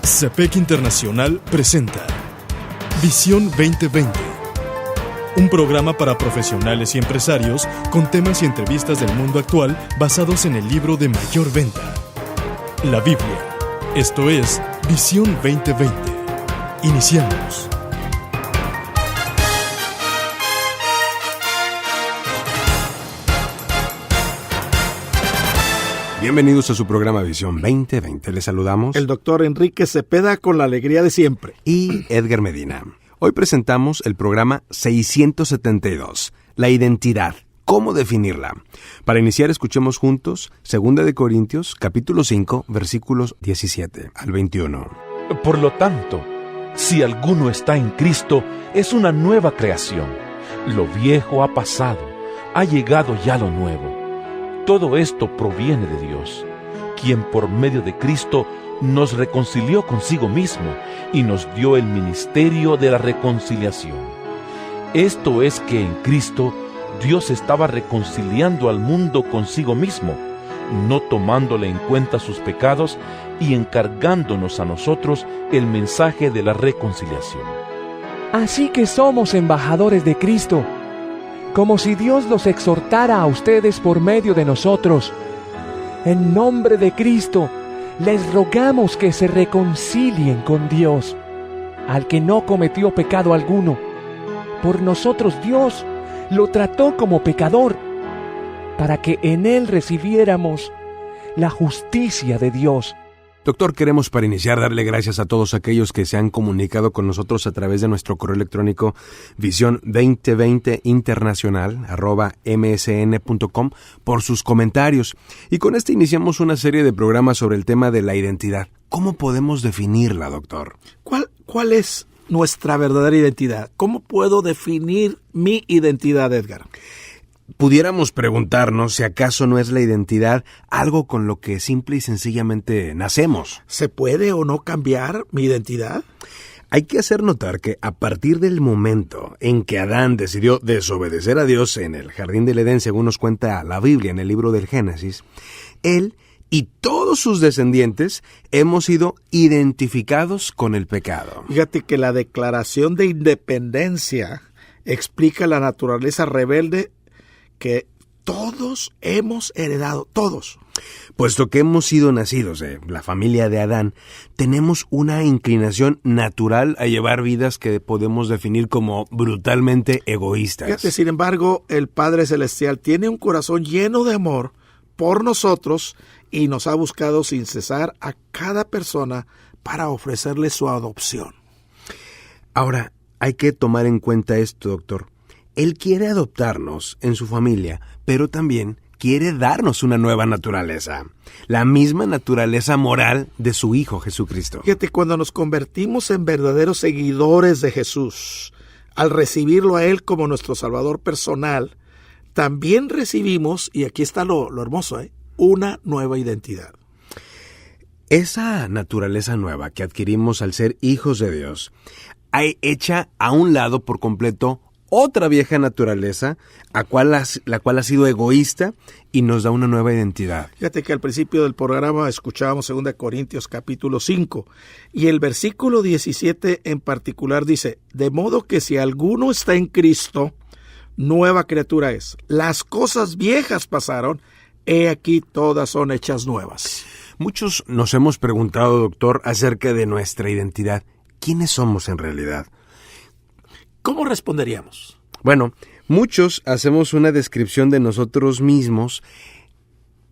CEPEC Internacional presenta Visión 2020, un programa para profesionales y empresarios con temas y entrevistas del mundo actual basados en el libro de mayor venta, la Biblia. Esto es Visión 2020. Iniciamos. Bienvenidos a su programa Visión 2020. Les saludamos el doctor Enrique Cepeda con la alegría de siempre y Edgar Medina. Hoy presentamos el programa 672, la identidad, cómo definirla. Para iniciar, escuchemos juntos 2 Corintios, capítulo 5, versículos 17 al 21. Por lo tanto, si alguno está en Cristo, es una nueva creación. Lo viejo ha pasado, ha llegado ya lo nuevo. Todo esto proviene de Dios, quien por medio de Cristo nos reconcilió consigo mismo y nos dio el ministerio de la reconciliación. Esto es que en Cristo Dios estaba reconciliando al mundo consigo mismo, no tomándole en cuenta sus pecados y encargándonos a nosotros el mensaje de la reconciliación. Así que somos embajadores de Cristo, como si Dios los exhortara a ustedes por medio de nosotros. En nombre de Cristo, les rogamos que se reconcilien con Dios, al que no cometió pecado alguno. Por nosotros Dios lo trató como pecador, para que en él recibiéramos la justicia de Dios. Doctor, queremos para iniciar darle gracias a todos aquellos que se han comunicado con nosotros a través de nuestro correo electrónico visión2020internacional@msn.com por sus comentarios. Y con este iniciamos una serie de programas sobre el tema de la identidad. ¿Cómo podemos definirla, doctor? ¿Cuál es nuestra verdadera identidad? ¿Cómo puedo definir mi identidad, Edgar? Pudiéramos preguntarnos si acaso no es la identidad algo con lo que simple y sencillamente nacemos. ¿Se puede o no cambiar mi identidad? Hay que hacer notar que a partir del momento en que Adán decidió desobedecer a Dios en el jardín del Edén, según nos cuenta la Biblia en el libro del Génesis, él y todos sus descendientes hemos sido identificados con el pecado. Fíjate que la Declaración de Independencia explica la naturaleza rebelde que todos hemos heredado, todos. Puesto que hemos sido nacidos de la familia de Adán, tenemos una inclinación natural a llevar vidas que podemos definir como brutalmente egoístas. Fíjate, sin embargo, el Padre Celestial tiene un corazón lleno de amor por nosotros y nos ha buscado sin cesar a cada persona para ofrecerle su adopción. Ahora, hay que tomar en cuenta esto, doctor. Él quiere adoptarnos en su familia, pero también quiere darnos una nueva naturaleza, la misma naturaleza moral de su Hijo Jesucristo. Fíjate, cuando nos convertimos en verdaderos seguidores de Jesús, al recibirlo a Él como nuestro Salvador personal, también recibimos, y aquí está lo hermoso, una nueva identidad. Esa naturaleza nueva que adquirimos al ser hijos de Dios, hecha a un lado por completo otra vieja naturaleza, la cual ha sido egoísta y nos da una nueva identidad. Fíjate que al principio del programa escuchábamos 2 Corintios capítulo 5 y el versículo 17 en particular dice: de modo que si alguno está en Cristo, nueva criatura es. Las cosas viejas pasaron, he aquí todas son hechas nuevas. Muchos nos hemos preguntado, doctor, acerca de nuestra identidad. ¿Quiénes somos en realidad? ¿Cómo responderíamos? Bueno, muchos hacemos una descripción de nosotros mismos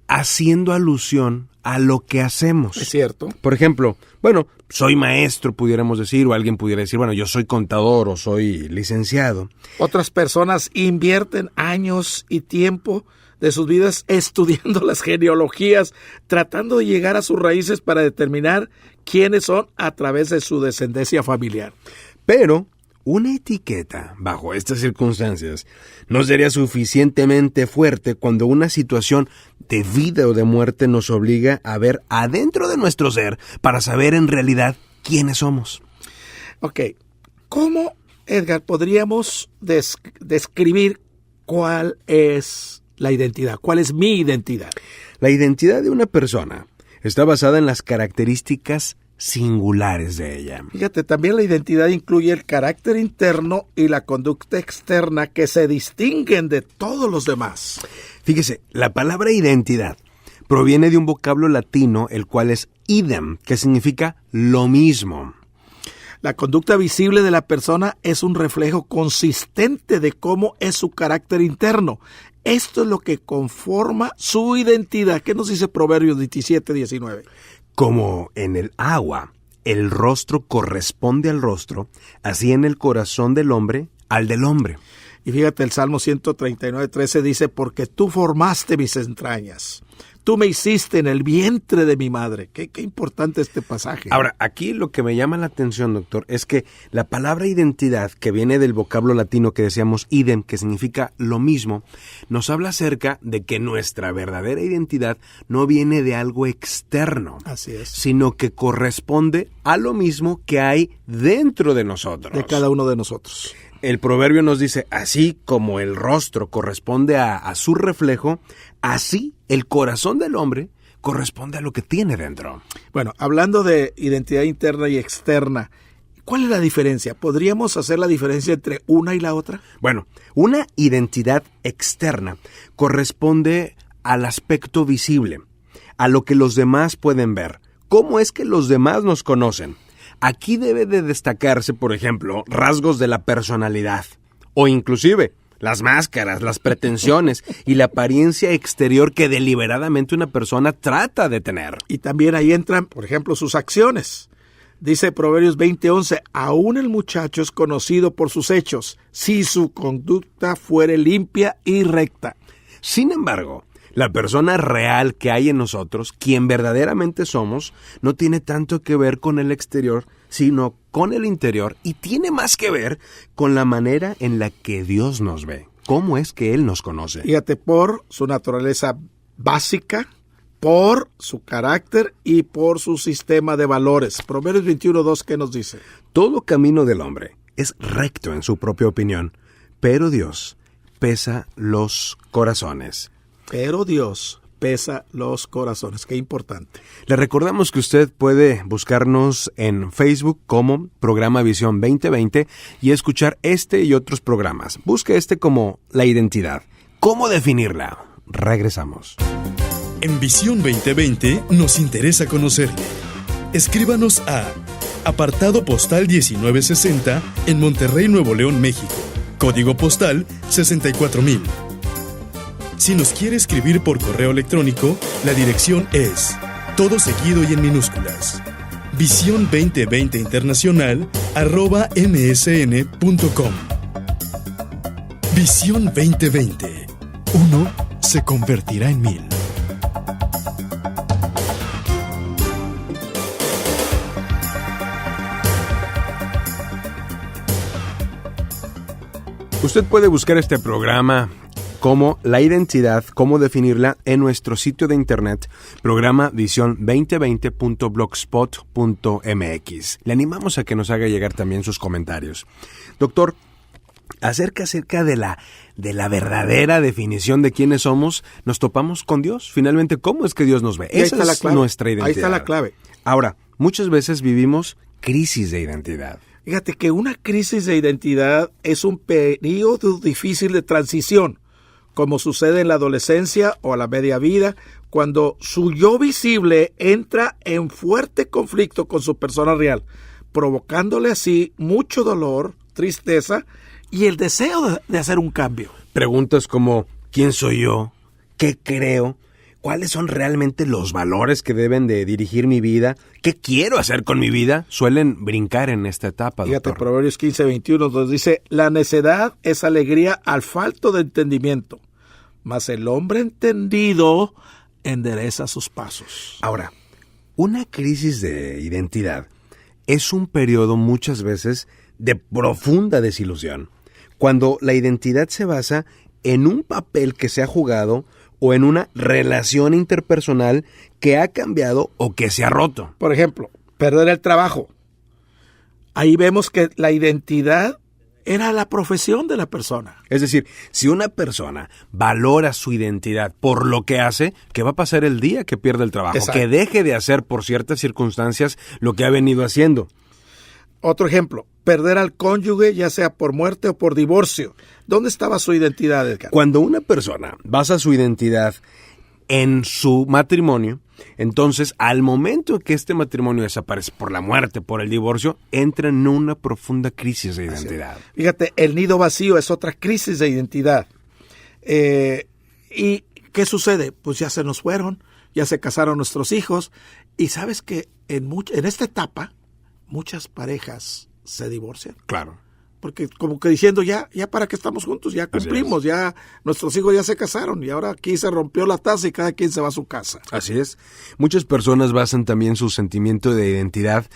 haciendo alusión a lo que hacemos. Es cierto. Por ejemplo, soy maestro, pudiéramos decir, o alguien pudiera decir, yo soy contador o soy licenciado. Otras personas invierten años y tiempo de sus vidas estudiando las genealogías, tratando de llegar a sus raíces para determinar quiénes son a través de su descendencia familiar. Pero una etiqueta, bajo estas circunstancias, no sería suficientemente fuerte cuando una situación de vida o de muerte nos obliga a ver adentro de nuestro ser para saber en realidad quiénes somos. Ok, ¿cómo, Edgar, podríamos describir cuál es la identidad? ¿Cuál es mi identidad? La identidad de una persona está basada en las características singulares de ella. Fíjate, también la identidad incluye el carácter interno y la conducta externa que se distinguen de todos los demás. Fíjese, la palabra identidad proviene de un vocablo latino, el cual es idem, que significa lo mismo. La conducta visible de la persona es un reflejo consistente de cómo es su carácter interno. Esto es lo que conforma su identidad. ¿Qué nos dice Proverbios 17:19? Como en el agua, el rostro corresponde al rostro, así en el corazón del hombre, al del hombre. Y fíjate, el Salmo 139:13 dice, porque tú formaste mis entrañas. Tú me hiciste en el vientre de mi madre. Qué importante este pasaje. Ahora, aquí lo que me llama la atención, doctor, es que la palabra identidad, que viene del vocablo latino que decíamos idem, que significa lo mismo, nos habla acerca de que nuestra verdadera identidad no viene de algo externo. Así es. Sino que corresponde a lo mismo que hay dentro de nosotros. De cada uno de nosotros. El proverbio nos dice, así como el rostro corresponde a su reflejo, así el corazón del hombre corresponde a lo que tiene dentro. Bueno, hablando de identidad interna y externa, ¿cuál es la diferencia? ¿Podríamos hacer la diferencia entre una y la otra? Bueno, una identidad externa corresponde al aspecto visible, a lo que los demás pueden ver. ¿Cómo es que los demás nos conocen? Aquí debe de destacarse, por ejemplo, rasgos de la personalidad o inclusive las máscaras, las pretensiones y la apariencia exterior que deliberadamente una persona trata de tener. Y también ahí entran, por ejemplo, sus acciones. Dice Proverbios 20:11, aún el muchacho es conocido por sus hechos, si su conducta fuere limpia y recta. Sin embargo, la persona real que hay en nosotros, quien verdaderamente somos, no tiene tanto que ver con el exterior, sino con el interior, y tiene más que ver con la manera en la que Dios nos ve. ¿Cómo es que Él nos conoce? Fíjate, por su naturaleza básica, por su carácter y por su sistema de valores. Proverbios 21:2, ¿qué nos dice? Todo camino del hombre es recto en su propia opinión, pero Dios pesa los corazones. Pero Dios pesa los corazones. Qué importante. Le recordamos que usted puede buscarnos en Facebook como Programa Visión 2020 y escuchar este y otros programas. Busque este como La Identidad. ¿Cómo definirla? Regresamos. En Visión 2020 nos interesa conocerle. Escríbanos a Apartado Postal 1960 en Monterrey, Nuevo León, México. Código postal 64000. Si nos quiere escribir por correo electrónico, la dirección es todo seguido y en minúsculas. Visión 2020 Internacional @msn.com. Visión 2020. Uno se convertirá en 1000. Usted puede buscar este programa como La Identidad, cómo definirla, en nuestro sitio de internet, programa visión2020.blogspot.mx. Le animamos a que nos haga llegar también sus comentarios. Doctor, acerca de la verdadera definición de quiénes somos, nos topamos con Dios. Finalmente, ¿cómo es que Dios nos ve? Esa es nuestra identidad. Ahí está la clave. Ahora, muchas veces vivimos crisis de identidad. Fíjate que una crisis de identidad es un periodo difícil de transición, como sucede en la adolescencia o a la media vida, cuando su yo visible entra en fuerte conflicto con su persona real, provocándole así mucho dolor, tristeza y el deseo de hacer un cambio. Preguntas como, ¿quién soy yo? ¿Qué creo? ¿Cuáles son realmente los valores que deben de dirigir mi vida? ¿Qué quiero hacer con mi vida? Suelen brincar en esta etapa, doctor. Fíjate, Proverbios 15:21 nos dice, la necedad es alegría al falto de entendimiento, mas el hombre entendido endereza sus pasos. Ahora, una crisis de identidad es un periodo muchas veces de profunda desilusión, cuando la identidad se basa en un papel que se ha jugado o en una relación interpersonal que ha cambiado o que se ha roto. Por ejemplo, perder el trabajo. Ahí vemos que la identidad era la profesión de la persona. Es decir, si una persona valora su identidad por lo que hace, ¿qué va a pasar el día que pierda el trabajo? Exacto. Que deje de hacer por ciertas circunstancias lo que ha venido haciendo. Otro ejemplo, perder al cónyuge, ya sea por muerte o por divorcio. ¿Dónde estaba su identidad, Edgar? Cuando una persona basa su identidad en su matrimonio, entonces al momento que este matrimonio desaparece por la muerte, por el divorcio, entra en una profunda crisis de identidad. Fíjate, el nido vacío es otra crisis de identidad. ¿Y qué sucede? Pues ya se nos fueron, ya se casaron nuestros hijos, y sabes que en esta etapa muchas parejas se divorcian. Claro. Porque como que diciendo, ya para qué estamos juntos, ya cumplimos, ya nuestros hijos ya se casaron y ahora aquí se rompió la taza y cada quien se va a su casa. Así es. Muchas personas basan también su sentimiento de identidad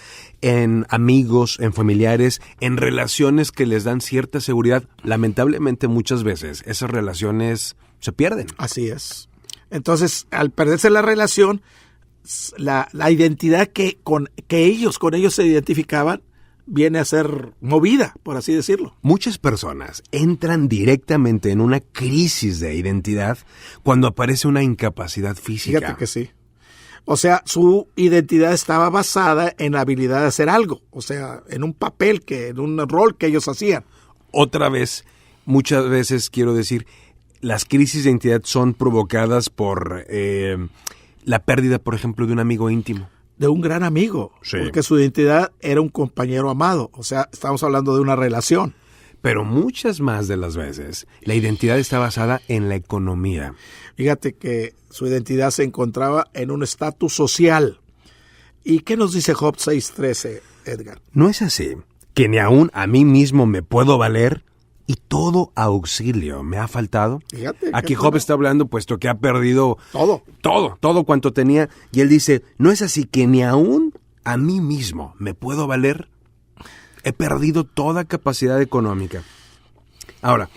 en amigos, en familiares, en relaciones que les dan cierta seguridad. Lamentablemente muchas veces esas relaciones se pierden. Así es. Entonces, al perderse la relación, la identidad con ellos se identificaban, viene a ser movida, por así decirlo. Muchas personas entran directamente en una crisis de identidad cuando aparece una incapacidad física. Fíjate que sí. O sea, su identidad estaba basada en la habilidad de hacer algo, o sea, en un papel, en un rol que ellos hacían. Otra vez, muchas veces quiero decir, las crisis de identidad son provocadas por la pérdida, por ejemplo, de un amigo íntimo. De un gran amigo, sí. Porque su identidad era un compañero amado, o sea, estamos hablando de una relación. Pero muchas más de las veces, la identidad está basada en la economía. Fíjate que su identidad se encontraba en un estatus social. ¿Y qué nos dice Job 6:13, Edgar? ¿No es así que ni aún a mí mismo me puedo valer y todo auxilio me ha faltado? Fíjate. Aquí Job está hablando puesto que ha perdido todo cuanto tenía. Y él dice, ¿no es así que ni aún a mí mismo me puedo valer? He perdido toda capacidad económica. Ahora,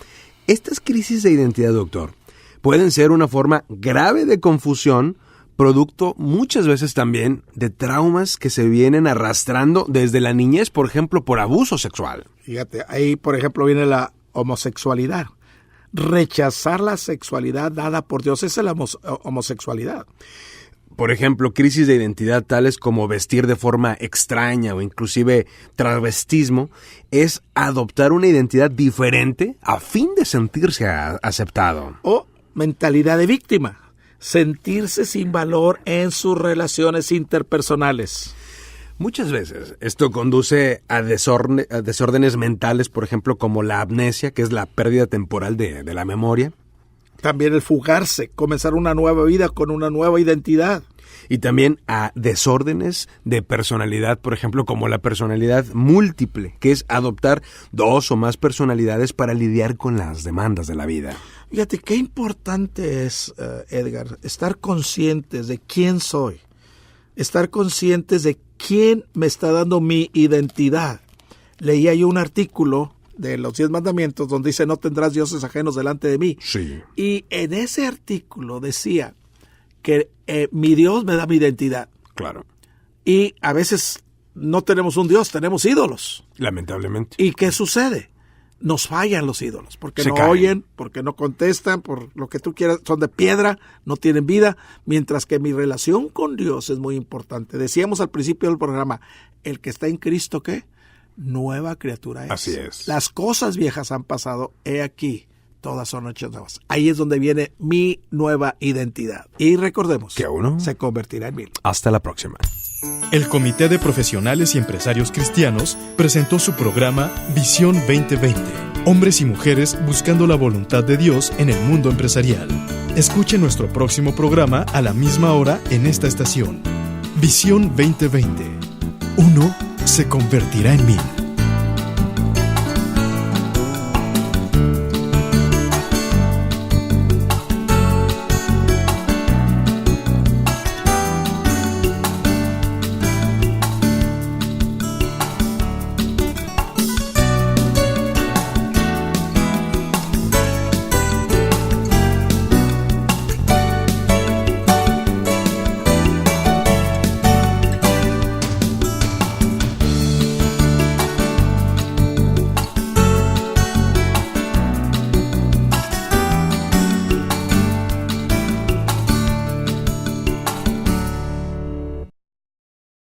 estas crisis de identidad, doctor, pueden ser una forma grave de confusión, producto muchas veces también de traumas que se vienen arrastrando desde la niñez, por ejemplo, por abuso sexual. Fíjate, ahí por ejemplo viene la homosexualidad. Rechazar la sexualidad dada por Dios es la homosexualidad. Por ejemplo, crisis de identidad tales como vestir de forma extraña o inclusive travestismo es adoptar una identidad diferente a fin de sentirse aceptado. O mentalidad de víctima, sentirse sin valor en sus relaciones interpersonales. Muchas veces esto conduce a desórdenes mentales, por ejemplo, como la amnesia, que es la pérdida temporal de la memoria. También el fugarse, comenzar una nueva vida con una nueva identidad. Y también a desórdenes de personalidad, por ejemplo, como la personalidad múltiple, que es adoptar 2 o más personalidades para lidiar con las demandas de la vida. Fíjate, qué importante es, Edgar, estar conscientes de quién soy, estar conscientes de quién me está dando mi identidad. Leía yo un artículo de los 10 mandamientos donde dice no tendrás dioses ajenos delante de mí. Sí. Y en ese artículo decía que mi Dios me da mi identidad. Claro. Y a veces no tenemos un Dios, tenemos ídolos. Lamentablemente. ¿Y qué sucede? Nos fallan los ídolos, porque Se no caen. oyen, porque no contestan, por lo que tú quieras, son de piedra, no tienen vida, mientras que mi relación con Dios es muy importante. Decíamos al principio del programa, el que está en Cristo, ¿qué? Nueva criatura es. Así es. Las cosas viejas han pasado, he aquí, todas son hechas nuevas. Ahí es donde viene mi nueva identidad. Y recordemos, que uno se convertirá en 1000. Hasta la próxima. El Comité de Profesionales y Empresarios Cristianos presentó su programa Visión 2020. Hombres y mujeres buscando la voluntad de Dios en el mundo empresarial. Escuche nuestro próximo programa a la misma hora en esta estación. Visión 2020. Uno se convertirá en 1000.